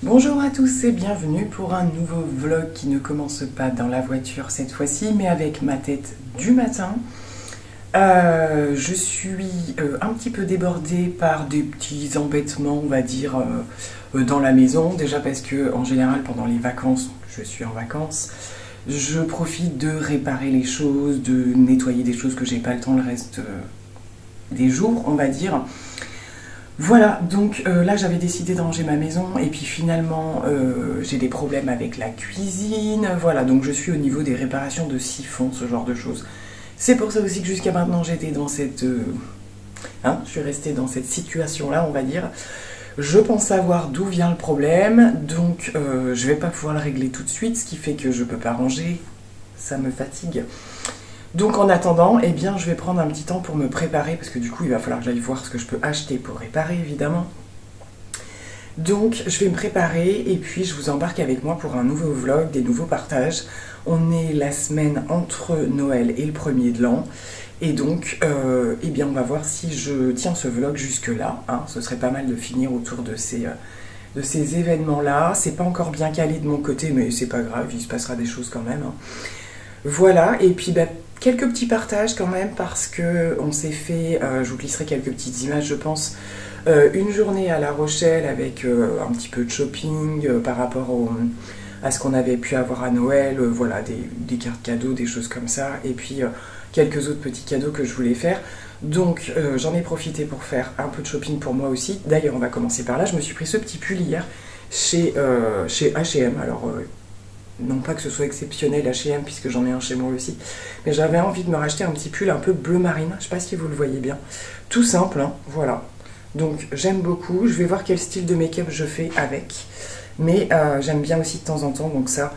Bonjour à tous et bienvenue pour un nouveau vlog qui ne commence pas dans la voiture cette fois-ci, mais avec ma tête du matin. Je suis un petit peu débordée par des petits embêtements, on va dire, dans la maison. Déjà parce que, en général, pendant les vacances, je suis en vacances, je profite de réparer les choses, de nettoyer des choses que j'ai pas le temps le reste des jours, on va dire. Voilà, donc là j'avais décidé de ranger ma maison et puis finalement j'ai des problèmes avec la cuisine, voilà, donc je suis au niveau des réparations de siphons, ce genre de choses. C'est pour ça aussi que jusqu'à maintenant j'étais dans cette... je suis restée dans cette situation-là, on va dire. Je pense savoir d'où vient le problème, donc je vais pas pouvoir le régler tout de suite, ce qui fait que je peux pas ranger, ça me fatigue. Donc en attendant, eh bien, je vais prendre un petit temps pour me préparer, parce que du coup, il va falloir que j'aille voir ce que je peux acheter pour réparer, évidemment. Donc, je vais me préparer, et puis je vous embarque avec moi pour un nouveau vlog, des nouveaux partages. On est la semaine entre Noël et le 1er de l'an, et donc, eh bien, on va voir si je tiens ce vlog jusque-là. Hein. Ce serait pas mal de finir autour de ces événements-là. C'est pas encore bien calé de mon côté, mais c'est pas grave, il se passera des choses quand même. Hein. Voilà, et puis quelques petits partages quand même parce que on s'est fait, je vous glisserai quelques petites images je pense, une journée à La Rochelle avec un petit peu de shopping par rapport à ce qu'on avait pu avoir à Noël, voilà, des cartes cadeaux, des choses comme ça, et puis quelques autres petits cadeaux que je voulais faire. Donc j'en ai profité pour faire un peu de shopping pour moi aussi. D'ailleurs on va commencer par là, je me suis pris ce petit pull hier chez H&M, alors... non pas que ce soit exceptionnel H&M puisque j'en ai un chez moi aussi, mais j'avais envie de me racheter un petit pull un peu bleu marine, je sais pas si vous le voyez bien, tout simple, hein, voilà. Donc j'aime beaucoup, je vais voir quel style de make-up je fais avec, mais j'aime bien aussi de temps en temps, donc ça,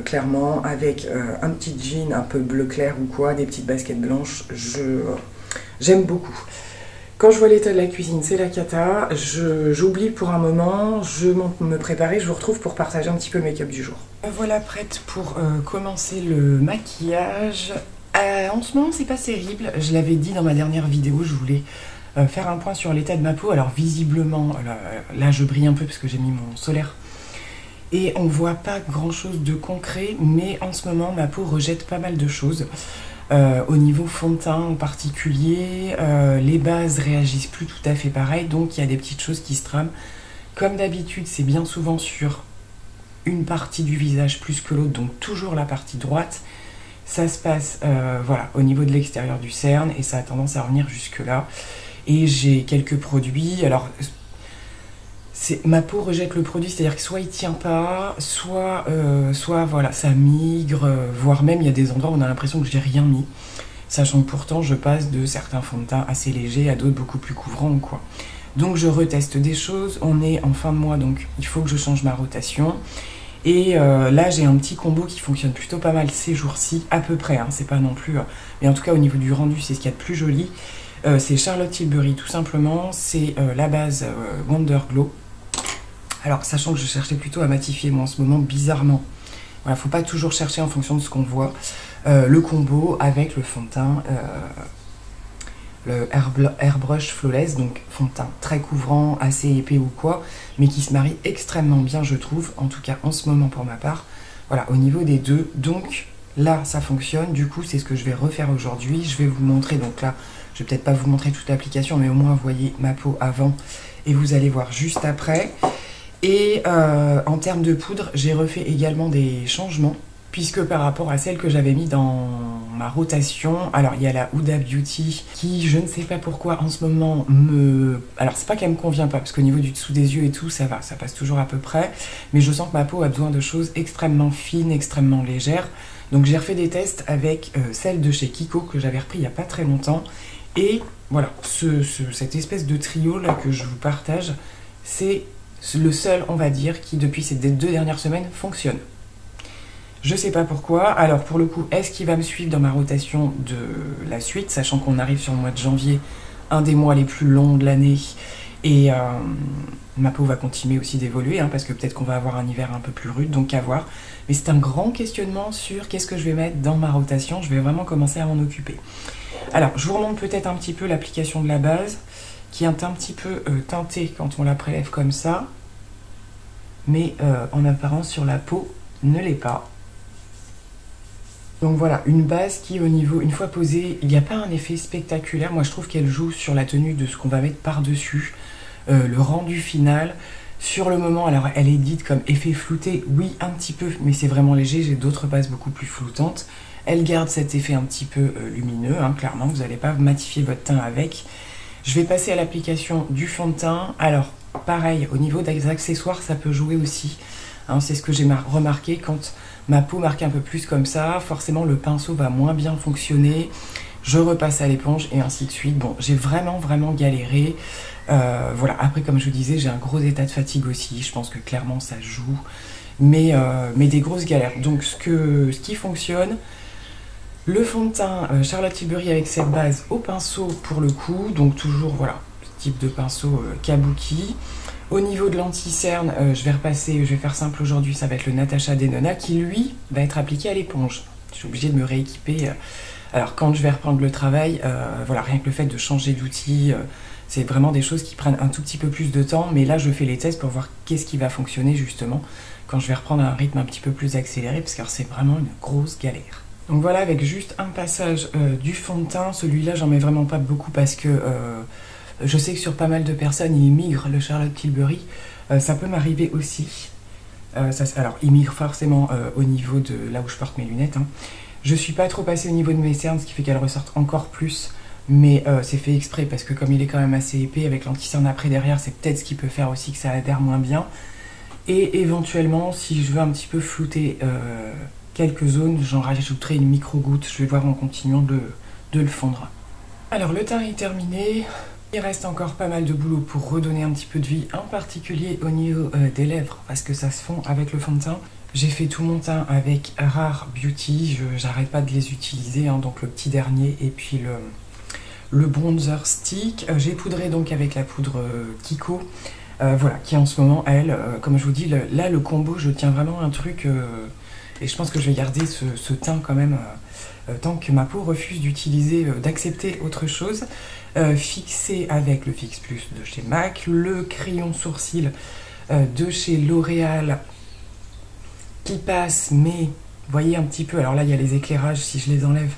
clairement, avec un petit jean un peu bleu clair ou quoi, des petites baskets blanches, j'aime beaucoup. Quand je vois l'état de la cuisine, c'est la cata, j'oublie pour un moment, je monte me préparer, je vous retrouve pour partager un petit peu le make-up du jour. Voilà, prête pour commencer le maquillage. En ce moment, c'est pas terrible, je l'avais dit dans ma dernière vidéo, je voulais faire un point sur l'état de ma peau. Alors visiblement, là je brille un peu parce que j'ai mis mon solaire. Et on voit pas grand chose de concret, mais en ce moment, ma peau rejette pas mal de choses. Au niveau fond de teint en particulier, les bases réagissent plus tout à fait pareil, donc il y a des petites choses qui se trament. Comme d'habitude, c'est bien souvent sur une partie du visage plus que l'autre, donc toujours la partie droite. Ça se passe voilà, au niveau de l'extérieur du cerne et ça a tendance à revenir jusque là. Et j'ai quelques produits, alors... ma peau rejette le produit, c'est-à-dire que soit il tient pas, soit voilà, ça migre, voire même il y a des endroits où on a l'impression que j'ai rien mis, sachant que pourtant je passe de certains fonds de teint assez légers à d'autres beaucoup plus couvrants quoi. Donc je reteste des choses, on est en fin de mois donc il faut que je change ma rotation. Et là j'ai un petit combo qui fonctionne plutôt pas mal ces jours-ci, à peu près, hein, c'est pas non plus... mais en tout cas au niveau du rendu c'est ce qu'il y a de plus joli. C'est Charlotte Tilbury tout simplement, c'est la base Wonder Glow. Alors, sachant que je cherchais plutôt à matifier, moi, en ce moment, bizarrement. Voilà, faut pas toujours chercher en fonction de ce qu'on voit. Le combo avec le fond de teint, le Airbrush Flawless, donc fond de teint très couvrant, assez épais ou quoi, mais qui se marie extrêmement bien, je trouve, en tout cas en ce moment pour ma part. Voilà, au niveau des deux. Donc, là, ça fonctionne. Du coup, c'est ce que je vais refaire aujourd'hui. Je vais vous montrer, donc là, je vais peut-être pas vous montrer toute l'application, mais au moins, vous voyez ma peau avant et vous allez voir juste après. Et en termes de poudre, j'ai refait également des changements, puisque par rapport à celle que j'avais mis dans ma rotation, alors il y a la Huda Beauty qui, je ne sais pas pourquoi, en ce moment me... Alors c'est pas qu'elle me convient pas, parce qu'au niveau du dessous des yeux et tout, ça va, ça passe toujours à peu près, mais je sens que ma peau a besoin de choses extrêmement fines, extrêmement légères. Donc j'ai refait des tests avec celle de chez Kiko, que j'avais repris il n'y a pas très longtemps, et voilà, cette espèce de trio là que je vous partage, c'est... le seul, on va dire, qui depuis ces 2 dernières semaines fonctionne. Je sais pas pourquoi. Alors pour le coup, est-ce qu'il va me suivre dans ma rotation de la suite, sachant qu'on arrive sur le mois de janvier, un des mois les plus longs de l'année, et ma peau va continuer aussi d'évoluer, hein, parce que peut-être qu'on va avoir un hiver un peu plus rude, donc à voir. Mais c'est un grand questionnement sur qu'est-ce que je vais mettre dans ma rotation. Je vais vraiment commencer à m'en occuper. Alors, je vous remonte peut-être un petit peu l'application de la base, qui est un petit peu teintée quand on la prélève comme ça. mais en apparence sur la peau ne l'est pas. Donc voilà, une base qui au niveau, une fois posée, il n'y a pas un effet spectaculaire. Moi je trouve qu'elle joue sur la tenue de ce qu'on va mettre par-dessus, le rendu final. Sur le moment, alors elle est dite comme effet flouté, oui un petit peu, mais c'est vraiment léger, j'ai d'autres bases beaucoup plus floutantes. Elle garde cet effet un petit peu lumineux, hein, clairement, vous n'allez pas matifier votre teint avec. Je vais passer à l'application du fond de teint. Alors pareil, au niveau des accessoires, ça peut jouer aussi. Hein, c'est ce que j'ai remarqué quand ma peau marque un peu plus comme ça, forcément le pinceau va moins bien fonctionner, je repasse à l'éponge et ainsi de suite. Bon, j'ai vraiment galéré. Voilà, après comme je vous disais, j'ai un gros état de fatigue aussi, je pense que clairement ça joue, mais des grosses galères. Donc ce qui fonctionne, le fond de teint Charlotte Tilbury avec cette base au pinceau pour le coup, donc toujours voilà, ce type de pinceau kabuki. Au niveau de l'anti-cerne, je vais faire simple aujourd'hui, ça va être le Natasha Denona qui lui va être appliqué à l'éponge. Je suis obligée de me rééquiper. Alors quand je vais reprendre le travail, voilà, rien que le fait de changer d'outil, c'est vraiment des choses qui prennent un tout petit peu plus de temps, mais là je fais les tests pour voir qu'est-ce qui va fonctionner justement quand je vais reprendre un rythme un petit peu plus accéléré, parce que c'est vraiment une grosse galère. Donc voilà, avec juste un passage du fond de teint, celui-là j'en mets vraiment pas beaucoup parce que je sais que sur pas mal de personnes, ils migrent le Charlotte Tilbury. Ça peut m'arriver aussi. Alors, ils migrent forcément au niveau de là où je porte mes lunettes. Hein. Je suis pas trop passée au niveau de mes cernes, ce qui fait qu'elles ressortent encore plus. Mais c'est fait exprès parce que comme il est quand même assez épais, avec l'anti-cerne après derrière, c'est peut-être ce qui peut faire aussi que ça adhère moins bien. Et éventuellement, si je veux un petit peu flouter quelques zones, j'en rajouterai une micro-goutte. Je vais voir en continuant de le fondre. Alors, le teint est terminé. Il reste encore pas mal de boulot pour redonner un petit peu de vie, en particulier au niveau des lèvres, parce que ça se fond avec le fond de teint. J'ai fait tout mon teint avec Rare Beauty, j'arrête pas de les utiliser, hein, donc le petit dernier et puis le bronzer stick. J'ai poudré donc avec la poudre Kiko, voilà, qui en ce moment, elle, comme je vous dis, là le combo, je tiens vraiment un truc, et je pense que je vais garder ce teint quand même, tant que ma peau refuse d'accepter autre chose. Fixé avec le Fix Plus de chez MAC, le crayon sourcil de chez L'Oréal qui passe, mais vous voyez un petit peu, alors là il y a les éclairages, si je les enlève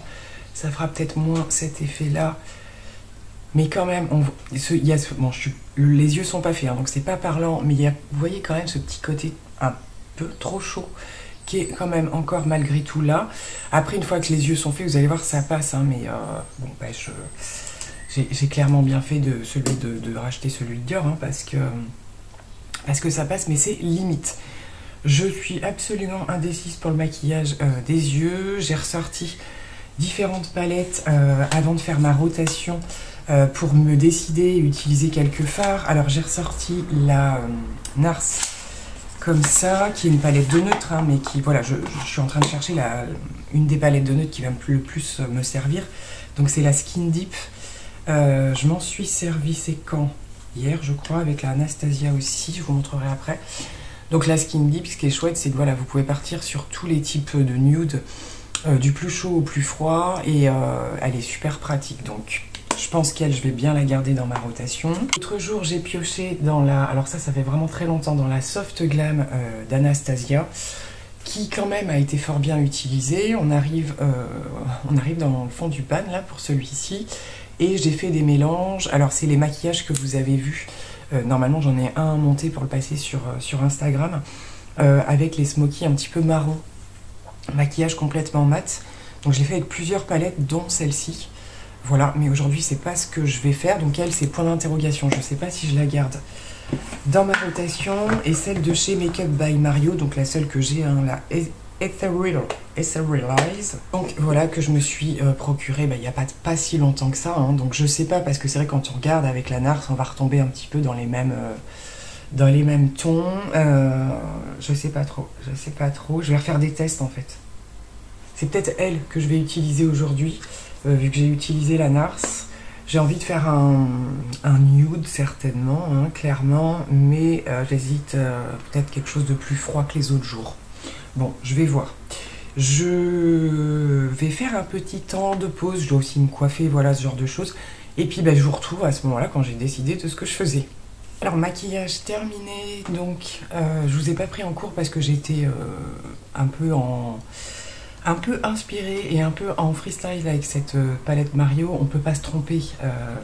ça fera peut-être moins cet effet là, mais quand même bon, les yeux sont pas faits, hein, donc c'est pas parlant, mais vous voyez quand même ce petit côté un peu trop chaud qui est quand même encore malgré tout là. Après, une fois que les yeux sont faits, vous allez voir ça passe, hein, mais bon bah j'ai clairement bien fait de racheter celui de Dior, hein, parce que ça passe, mais c'est limite. Je suis absolument indécise pour le maquillage des yeux. J'ai ressorti différentes palettes avant de faire ma rotation pour me décider et utiliser quelques fards. Alors j'ai ressorti la NARS comme ça, qui est une palette de neutre, hein, mais qui, voilà, je suis en train de chercher une des palettes de neutre qui va le plus me servir. Donc c'est la Skin Deep. Je m'en suis servi, c'est quand? Hier, je crois, avec la Anastasia aussi, je vous montrerai après. Donc la Skin Deep, ce qui est chouette, c'est que voilà, vous pouvez partir sur tous les types de nude, du plus chaud au plus froid, et elle est super pratique. Donc je pense qu'elle, je vais bien la garder dans ma rotation. L'autre jour, j'ai pioché dans alors ça fait vraiment très longtemps, dans la Soft Glam d'Anastasia, qui quand même a été fort bien utilisée. On arrive dans le fond du pan là pour celui-ci. Et j'ai fait des mélanges. Alors c'est les maquillages que vous avez vus. Normalement j'en ai un monté pour le passer sur Instagram. Avec les smokies un petit peu marron. Maquillage complètement mat. Donc je l'ai fait avec plusieurs palettes, dont celle-ci. Voilà, mais aujourd'hui c'est pas ce que je vais faire. Donc elle, c'est point d'interrogation. Je sais pas si je la garde dans ma rotation. Et celle de chez Makeup by Mario, donc la seule que j'ai, hein, la Etherealize. Donc voilà, que je me suis procuré il n'y a pas si longtemps que ça, hein, donc je sais pas, parce que c'est vrai quand on regarde avec la NARS, on va retomber un petit peu dans les mêmes tons. Je sais pas trop, je vais refaire des tests en fait. C'est peut-être elle que je vais utiliser aujourd'hui, vu que j'ai utilisé la NARS. J'ai envie de faire un nude certainement, hein, clairement, mais j'hésite, peut-être quelque chose de plus froid que les autres jours. Bon, je vais voir. Je vais faire un petit temps de pause, je dois aussi me coiffer, voilà, ce genre de choses. Et puis je vous retrouve à ce moment-là quand j'ai décidé de ce que je faisais. Alors maquillage terminé, donc je vous ai pas pris en cours parce que j'étais un peu inspirée et un peu en freestyle avec cette palette Mario. On peut pas se tromper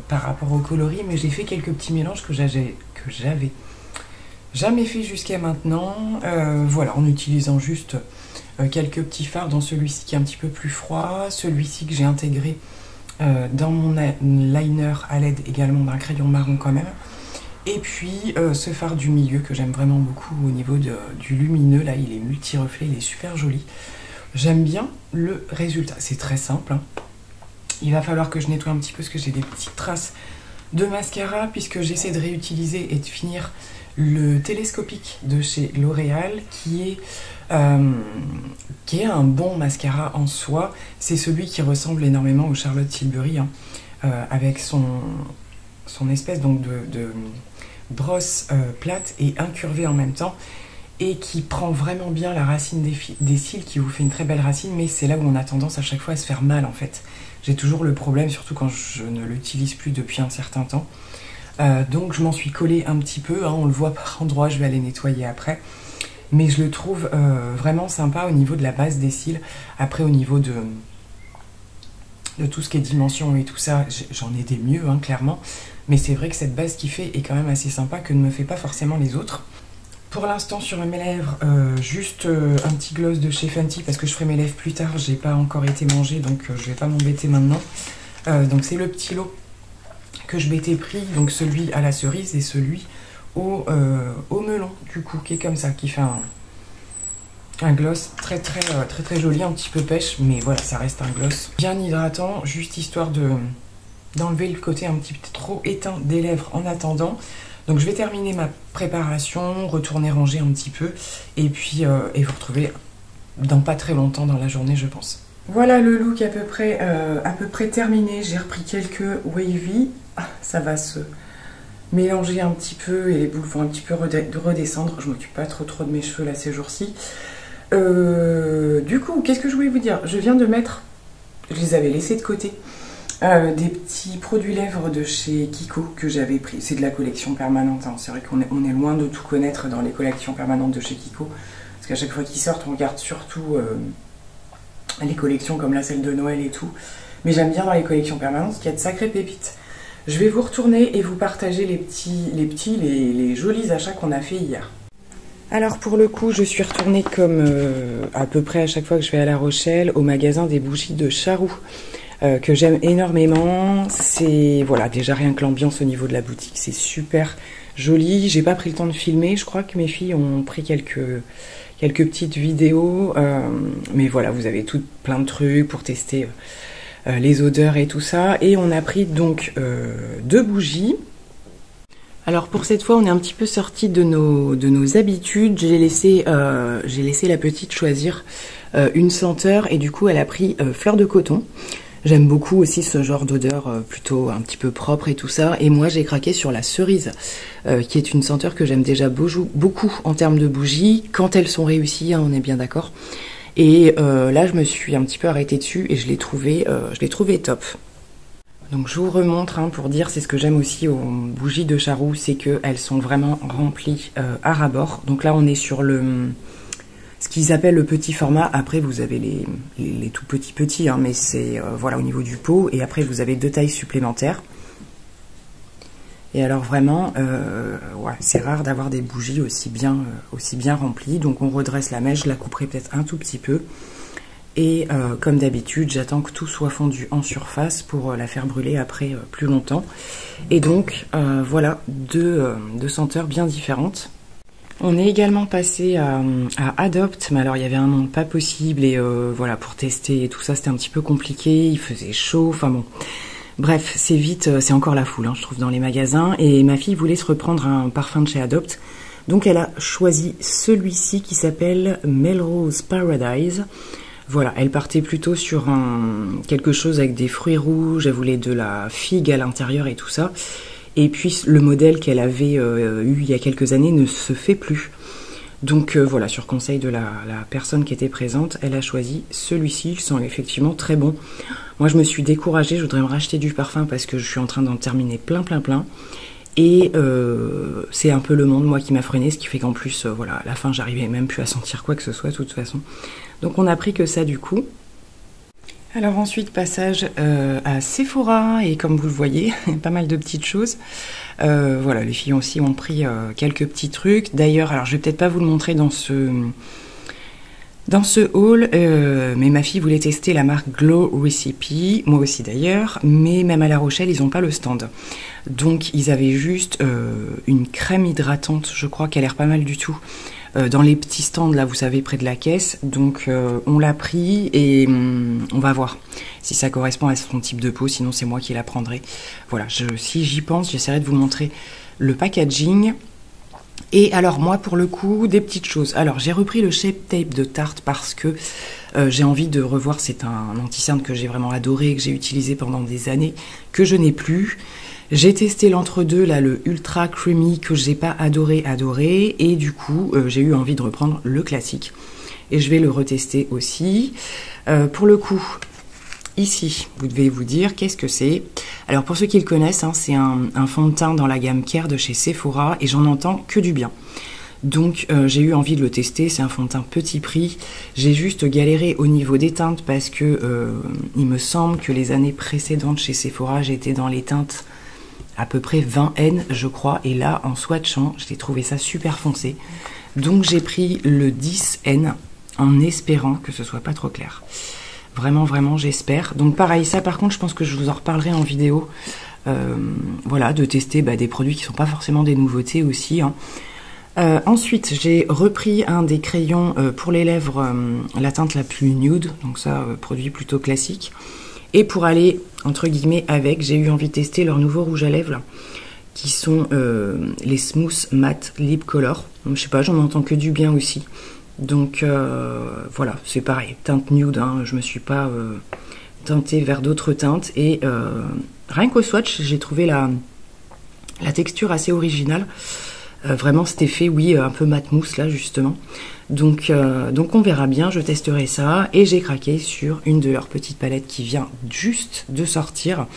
par rapport au coloris, mais j'ai fait quelques petits mélanges que j'avais jamais fait jusqu'à maintenant. Voilà, en utilisant juste quelques petits fards dans celui-ci qui est un petit peu plus froid, celui-ci que j'ai intégré dans mon liner à l'aide également d'un crayon marron quand même. Et puis ce fard du milieu que j'aime vraiment beaucoup au niveau du lumineux, là il est multi-reflet, il est super joli. J'aime bien le résultat, c'est très simple, hein. Il va falloir que je nettoie un petit peu parce que j'ai des petites traces de mascara puisque j'essaie de réutiliser et de finir le télescopique de chez L'Oréal qui est un bon mascara en soi. C'est celui qui ressemble énormément au Charlotte Tilbury, hein, avec son espèce donc de brosse plate et incurvée en même temps et qui prend vraiment bien la racine des cils, qui vous fait une très belle racine, mais c'est là où on a tendance à chaque fois à se faire mal en fait. J'ai toujours le problème, surtout quand je ne l'utilise plus depuis un certain temps. Donc je m'en suis collée un petit peu, hein, on le voit par endroits, je vais aller nettoyer après. Mais je le trouve vraiment sympa au niveau de la base des cils. Après au niveau de tout ce qui est dimension et tout ça, j'en ai des mieux, hein, clairement. Mais c'est vrai que cette base qui fait est quand même assez sympa, que ne me fait pas forcément les autres. Pour l'instant sur mes lèvres, juste un petit gloss de chez Fenty parce que je ferai mes lèvres plus tard, j'ai pas encore été mangée donc je vais pas m'embêter maintenant. Donc c'est le petit lot que je m'étais pris, donc celui à la cerise et celui au melon du coup, qui est comme ça, qui fait un gloss très joli, un petit peu pêche, mais voilà, ça reste un gloss bien hydratant, juste histoire d'enlever le côté un petit peu trop éteint des lèvres en attendant. Donc je vais terminer ma préparation, retourner ranger un petit peu, et puis vous retrouver dans pas très longtemps dans la journée, je pense. Voilà le look à peu près terminé. J'ai repris quelques wavy. Ça va se mélanger un petit peu et les boucles vont un petit peu redescendre. Je m'occupe pas trop de mes cheveux là ces jours-ci. Du coup, qu'est-ce que je voulais vous dire? Je viens de mettre, je les avais laissés de côté, des petits produits lèvres de chez Kiko que j'avais pris. C'est de la collection permanente, hein. C'est vrai qu'on est loin de tout connaître dans les collections permanentes de chez Kiko. Parce qu'à chaque fois qu'ils sortent, on regarde surtout les collections comme la celle de Noël et tout. Mais j'aime bien dans les collections permanentes qu'il y a de sacrées pépites. Je vais vous retourner et vous partager les jolis achats qu'on a fait hier. Alors pour le coup, je suis retournée comme à peu près à chaque fois que je vais à La Rochelle, au magasin des bougies de Charroux. Que j'aime énormément. C'est voilà, déjà rien que l'ambiance au niveau de la boutique, c'est super joli. J'ai pas pris le temps de filmer, je crois que mes filles ont pris quelques petites vidéos, mais voilà, vous avez plein de trucs pour tester les odeurs et tout ça. Et on a pris donc 2 bougies. Alors pour cette fois, on est un petit peu sorti de nos habitudes. J'ai laissé la petite choisir une senteur et du coup elle a pris fleur de coton. J'aime beaucoup aussi ce genre d'odeur plutôt un petit peu propre et tout ça. Et moi, j'ai craqué sur la cerise, qui est une senteur que j'aime déjà beaucoup en termes de bougies, quand elles sont réussies, hein, on est bien d'accord. Et là, je me suis un petit peu arrêtée dessus et je l'ai trouvé top. Donc je vous remontre, hein, pour dire, c'est ce que j'aime aussi aux bougies de Charroux, c'est qu'elles sont vraiment remplies à ras-bord. Donc là, on est sur ce qu'ils appellent le petit format. Après vous avez les tout petits, hein, mais c'est voilà, au niveau du pot, et après vous avez 2 tailles supplémentaires. Et alors vraiment ouais, c'est rare d'avoir des bougies aussi bien remplies. Donc on redresse la mèche, je la couperai peut-être un tout petit peu, et comme d'habitude j'attends que tout soit fondu en surface pour la faire brûler après plus longtemps. Et donc voilà, deux senteurs bien différentes. On est également passé à Adopt, mais alors il y avait un nom pas possible et voilà, pour tester et tout ça c'était un petit peu compliqué, il faisait chaud, enfin bon. Bref, c'est encore la foule, hein, je trouve, dans les magasins, et ma fille voulait se reprendre un parfum de chez Adopt, donc elle a choisi celui-ci qui s'appelle Melrose Paradise. Voilà, elle partait plutôt sur quelque chose avec des fruits rouges, elle voulait de la figue à l'intérieur et tout ça. Et puis le modèle qu'elle avait eu il y a quelques années ne se fait plus. Donc voilà, sur conseil de la personne qui était présente, elle a choisi celui-ci. Ils sont effectivement très bons. Moi je me suis découragée, je voudrais me racheter du parfum parce que je suis en train d'en terminer plein. Et c'est un peu le monde, moi, qui m'a freiné, ce qui fait qu'en plus, voilà, à la fin, j'arrivais même plus à sentir quoi que ce soit, de toute façon. Donc on a pris que ça, du coup. Alors ensuite, passage à Sephora, et comme vous le voyez, pas mal de petites choses. Voilà, les filles aussi ont pris quelques petits trucs. D'ailleurs, alors je vais peut-être pas vous le montrer dans ce haul, mais ma fille voulait tester la marque Glow Recipe, moi aussi d'ailleurs, mais même à La Rochelle, ils n'ont pas le stand. Donc ils avaient juste une crème hydratante, je crois, qui a l'air pas mal du tout, dans les petits stands, là, vous savez, près de la caisse. Donc on l'a pris et on va voir si ça correspond à son type de peau, sinon c'est moi qui la prendrai. Voilà, si j'y pense, j'essaierai de vous montrer le packaging. Et alors moi, pour le coup, des petites choses. Alors j'ai repris le Shape Tape de Tarte parce que j'ai envie de revoir. C'est un anti-cerne que j'ai vraiment adoré, que j'ai utilisé pendant des années, que je n'ai plus. J'ai testé l'entre-deux, là, le Ultra Creamy, que j'ai pas adoré, et du coup, j'ai eu envie de reprendre le classique. Et je vais le retester aussi. Pour le coup, ici, vous devez vous dire, qu'est-ce que c'est? Alors, pour ceux qui le connaissent, hein, c'est un fond de teint dans la gamme Care de chez Sephora, et j'en entends que du bien. Donc, j'ai eu envie de le tester. C'est un fond de teint petit prix. J'ai juste galéré au niveau des teintes, parce que il me semble que les années précédentes chez Sephora, j'étais dans les teintes à peu près 20N, je crois, et là, en swatchant, j'ai trouvé ça super foncé. Donc, j'ai pris le 10N, en espérant que ce soit pas trop clair. Vraiment, vraiment, j'espère. Donc, pareil, ça, par contre, je pense que je vous en reparlerai en vidéo. Voilà, de tester des produits qui sont pas forcément des nouveautés aussi, hein. Ensuite, j'ai repris un des crayons pour les lèvres, la teinte la plus nude, donc ça, produit plutôt classique. Et pour aller, entre guillemets, avec, j'ai eu envie de tester leur nouveau rouge à lèvres, là, qui sont les Smooth Matte Lip Color. Donc, je sais pas, j'en entends que du bien aussi. Donc, voilà, c'est pareil, teinte nude, hein, je me suis pas teintée vers d'autres teintes. Et rien qu'au swatch, j'ai trouvé la texture assez originale. Vraiment cet effet, oui, un peu mat mousse, là, justement. Donc on verra bien, je testerai ça. Et j'ai craqué sur une de leurs petites palettes qui vient juste de sortir.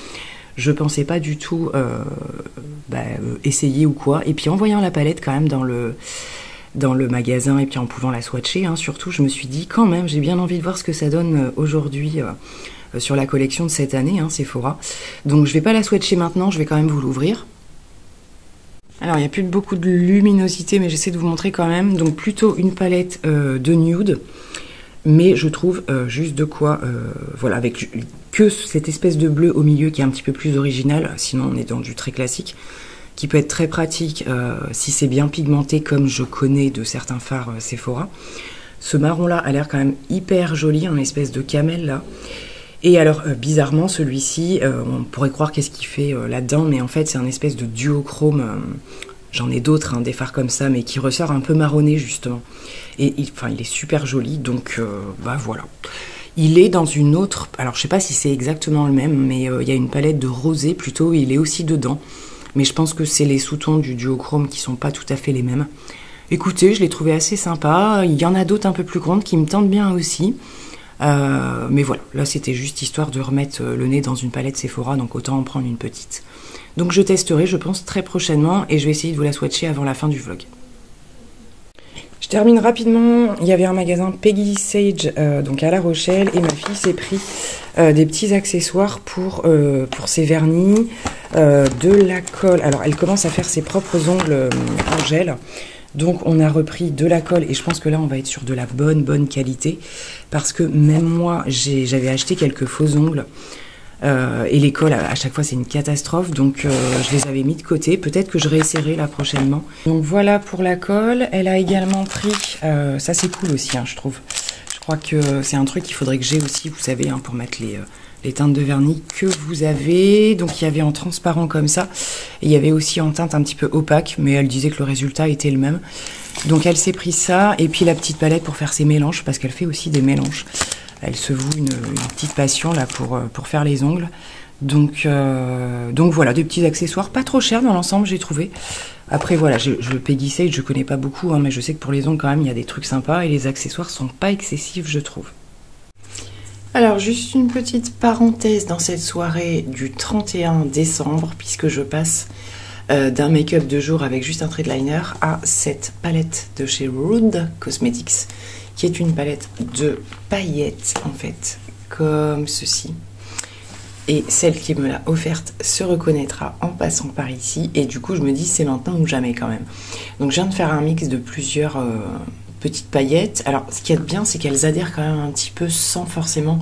Je pensais pas du tout essayer ou quoi. Et puis en voyant la palette quand même dans le magasin et puis en pouvant la swatcher, hein, surtout, je me suis dit quand même, j'ai bien envie de voir ce que ça donne aujourd'hui sur la collection de cette année, hein, Sephora. Donc je vais pas la swatcher maintenant, je vais quand même vous l'ouvrir. Alors, il n'y a plus beaucoup de luminosité, mais j'essaie de vous montrer quand même. Donc, plutôt une palette de nude. Mais je trouve juste de quoi... voilà, avec que cette espèce de bleu au milieu qui est un petit peu plus original. Sinon, on est dans du très classique. Qui peut être très pratique si c'est bien pigmenté, comme je connais de certains fards Sephora. Ce marron-là a l'air quand même hyper joli, un espèce de camel, là. Et alors, bizarrement, celui-ci, on pourrait croire qu'est-ce qu'il fait là-dedans, mais en fait, c'est un espèce de duochrome. J'en ai d'autres, hein, des fards comme ça, mais qui ressort un peu marronné, justement. Et il est super joli, donc voilà. Il est dans une autre... Alors, je sais pas si c'est exactement le même, mais il y a une palette de rosé, plutôt, et il est aussi dedans. Mais je pense que c'est les sous-tons du duochrome qui sont pas tout à fait les mêmes. Écoutez, je l'ai trouvé assez sympa. Il y en a d'autres un peu plus grandes qui me tentent bien aussi. Mais voilà, là c'était juste histoire de remettre le nez dans une palette Sephora, donc autant en prendre une petite. Donc je testerai, je pense, très prochainement, et je vais essayer de vous la swatcher avant la fin du vlog. Je termine rapidement. Il y avait un magasin Peggy Sage, donc à La Rochelle, et ma fille s'est pris des petits accessoires pour ses vernis, de la colle. Alors elle commence à faire ses propres ongles en gel. Donc on a repris de la colle, et je pense que là on va être sur de la bonne qualité, parce que même moi j'avais acheté quelques faux ongles et les colles à chaque fois c'est une catastrophe, donc je les avais mis de côté. Peut-être que je réessayerai là prochainement. Donc voilà pour la colle. Elle a également pris, ça c'est cool aussi, hein, je trouve. Je crois que c'est un truc qu'il faudrait que j'ai aussi, vous savez, hein, pour mettre les teintes de vernis que vous avez. Donc il y avait en transparent comme ça, et il y avait aussi en teinte un petit peu opaque, mais elle disait que le résultat était le même. Donc elle s'est pris ça, et puis la petite palette pour faire ses mélanges, parce qu'elle fait aussi des mélanges. Elle se voue une petite passion là pour faire les ongles. Donc voilà, des petits accessoires pas trop chers dans l'ensemble, j'ai trouvé. Après voilà, je Peggy Sage, je connais pas beaucoup, hein, mais je sais que pour les ongles quand même il y a des trucs sympas, et les accessoires sont pas excessifs, je trouve. Alors, juste une petite parenthèse dans cette soirée du 31 décembre, puisque je passe d'un make-up de jour avec juste un trait de liner à cette palette de chez Rude Cosmetics, qui est une palette de paillettes en fait, comme ceci. Et celle qui me l'a offerte se reconnaîtra en passant par ici. Et du coup, je me dis, c'est maintenant ou jamais quand même. Donc, je viens de faire un mix de plusieurs petites paillettes. Alors, ce qui est bien, c'est qu'elles adhèrent quand même un petit peu sans forcément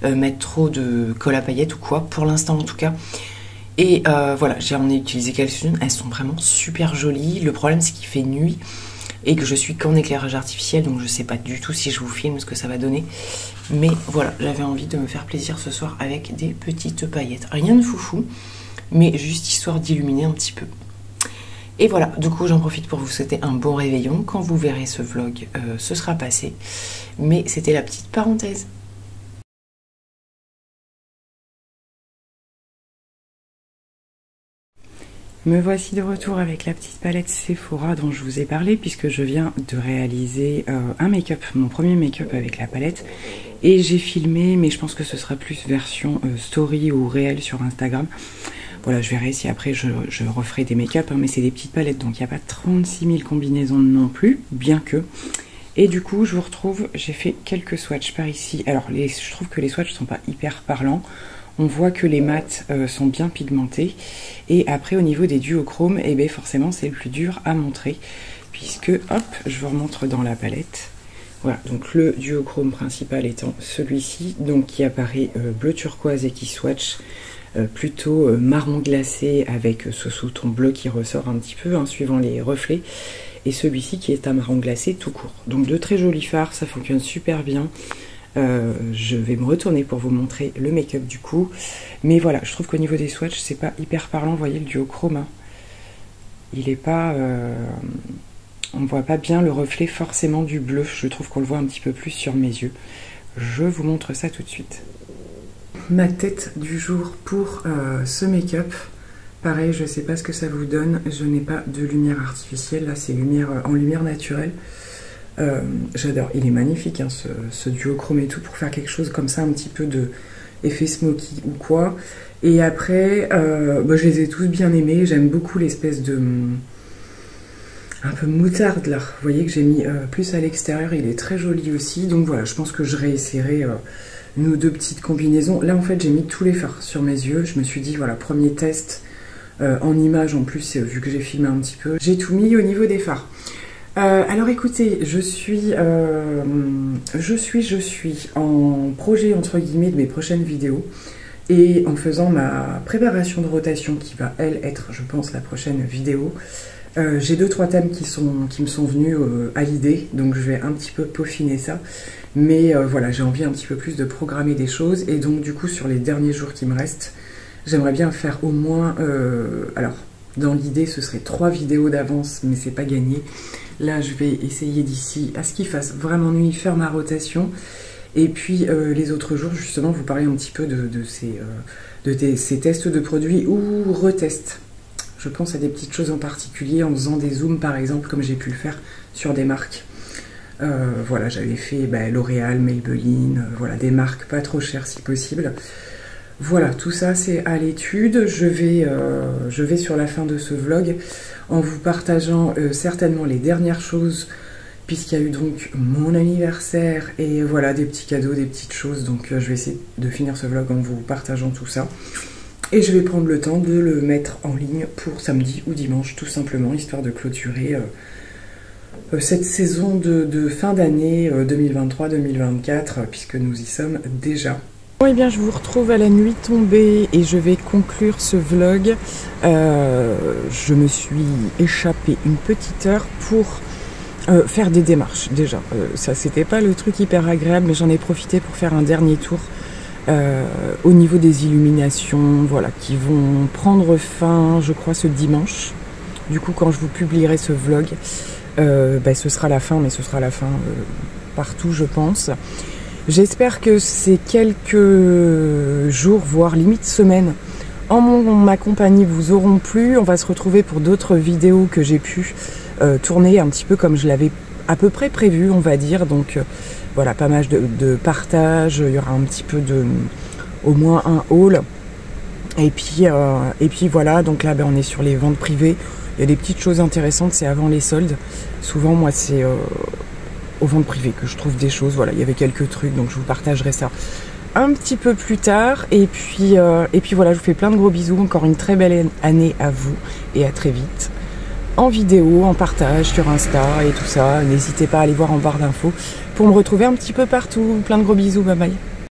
mettre trop de colle à paillettes ou quoi. Pour l'instant, en tout cas. Et voilà, j'en ai utilisé quelques-unes. Elles sont vraiment super jolies. Le problème, c'est qu'il fait nuit et que je suis qu'en éclairage artificiel. Donc, je sais pas du tout si je vous filme ce que ça va donner. Mais voilà, j'avais envie de me faire plaisir ce soir avec des petites paillettes. Rien de foufou, mais juste histoire d'illuminer un petit peu. Et voilà, du coup j'en profite pour vous souhaiter un bon réveillon. Quand vous verrez ce vlog, ce sera passé. Mais c'était la petite parenthèse. Me voici de retour avec la petite palette Sephora dont je vous ai parlé, puisque je viens de réaliser un make-up, mon premier make-up avec la palette. Et j'ai filmé, mais je pense que ce sera plus version story ou réel sur Instagram. Voilà, je verrai si après je referai des make-up, hein, mais c'est des petites palettes, donc il n'y a pas 36 000 combinaisons non plus, bien que. Et du coup, je vous retrouve, j'ai fait quelques swatchs par ici. Alors, je trouve que les swatchs sont pas hyper parlants. On voit que les mats sont bien pigmentés. Et après, au niveau des duochromes, eh bien, forcément, c'est le plus dur à montrer. Puisque, hop, je vous remontre dans la palette. Voilà, donc le duochrome principal étant celui-ci, donc qui apparaît bleu turquoise et qui swatch plutôt marron glacé avec ce sous-ton bleu qui ressort un petit peu, hein, suivant les reflets. Et celui-ci qui est un marron glacé tout court. Donc de très jolis fards, ça fonctionne super bien. Je vais me retourner pour vous montrer le make-up du coup. Mais voilà, je trouve qu'au niveau des swatchs, c'est pas hyper parlant. Vous voyez le duochrome, hein. Il est pas... on ne voit pas bien le reflet forcément du bleu. Je trouve qu'on le voit un petit peu plus sur mes yeux. Je vous montre ça tout de suite. Ma tête du jour pour ce make-up. Pareil, je ne sais pas ce que ça vous donne. Je n'ai pas de lumière artificielle. Là, c'est en lumière naturelle. J'adore, il est magnifique hein, ce duochrome et tout pour faire quelque chose comme ça, un petit peu de effet smoky ou quoi. Et après, je les ai tous bien aimés. J'aime beaucoup l'espèce de un peu moutarde là. Vous voyez que j'ai mis plus à l'extérieur. Il est très joli aussi. Donc voilà, je pense que je réessayerai une ou deux petites combinaisons. Là en fait, j'ai mis tous les fards sur mes yeux. Je me suis dit voilà, premier test en image en plus, vu que j'ai filmé un petit peu. J'ai tout mis au niveau des fards. Alors écoutez, je suis en projet entre guillemets de mes prochaines vidéos et en faisant ma préparation de rotation qui va elle être je pense la prochaine vidéo. J'ai 2-3 thèmes qui me sont venus à l'idée, donc je vais un petit peu peaufiner ça, mais voilà, j'ai envie un petit peu plus de programmer des choses et donc du coup sur les derniers jours qui me restent, j'aimerais bien faire au moins, alors dans l'idée ce serait 3 vidéos d'avance mais c'est pas gagné. Là, je vais essayer d'ici à ce qu'il fasse vraiment nuit, faire ma rotation. Et puis, les autres jours, justement, vous parler un petit peu de ces tests de produits ou retests. Je pense à des petites choses en particulier, en faisant des zooms, par exemple, comme j'ai pu le faire sur des marques. Voilà, j'avais fait L'Oréal, Maybelline, voilà, des marques pas trop chères si possible. Voilà, tout ça, c'est à l'étude. Je vais sur la fin de ce vlog en vous partageant certainement les dernières choses, puisqu'il y a eu donc mon anniversaire et voilà, des petits cadeaux, des petites choses. Donc je vais essayer de finir ce vlog en vous partageant tout ça. Et je vais prendre le temps de le mettre en ligne pour samedi ou dimanche, tout simplement, histoire de clôturer cette saison de fin d'année 2023-2024, puisque nous y sommes déjà. Bon, et bien je vous retrouve à la nuit tombée et je vais conclure ce vlog. Je me suis échappée une petite heure pour faire des démarches déjà. Ça c'était pas le truc hyper agréable, mais j'en ai profité pour faire un dernier tour au niveau des illuminations, voilà, qui vont prendre fin je crois ce dimanche. Du coup quand je vous publierai ce vlog, ce sera la fin, mais ce sera la fin partout je pense. J'espère que ces quelques jours, voire limite semaines, en ma compagnie vous auront plu. On va se retrouver pour d'autres vidéos que j'ai pu tourner un petit peu comme je l'avais à peu près prévu, on va dire. Donc voilà, pas mal de partage, il y aura un petit peu au moins un haul. Et puis voilà, donc là on est sur les ventes privées. Il y a des petites choses intéressantes, c'est avant les soldes. Souvent moi c'est aux ventes privées que je trouve des choses. Voilà, il y avait quelques trucs, donc je vous partagerai ça un petit peu plus tard. Et puis voilà, je vous fais plein de gros bisous. Encore une très belle année à vous et à très vite. En vidéo, en partage sur Insta et tout ça. N'hésitez pas à aller voir en barre d'infos pour me retrouver un petit peu partout. Plein de gros bisous, bye bye.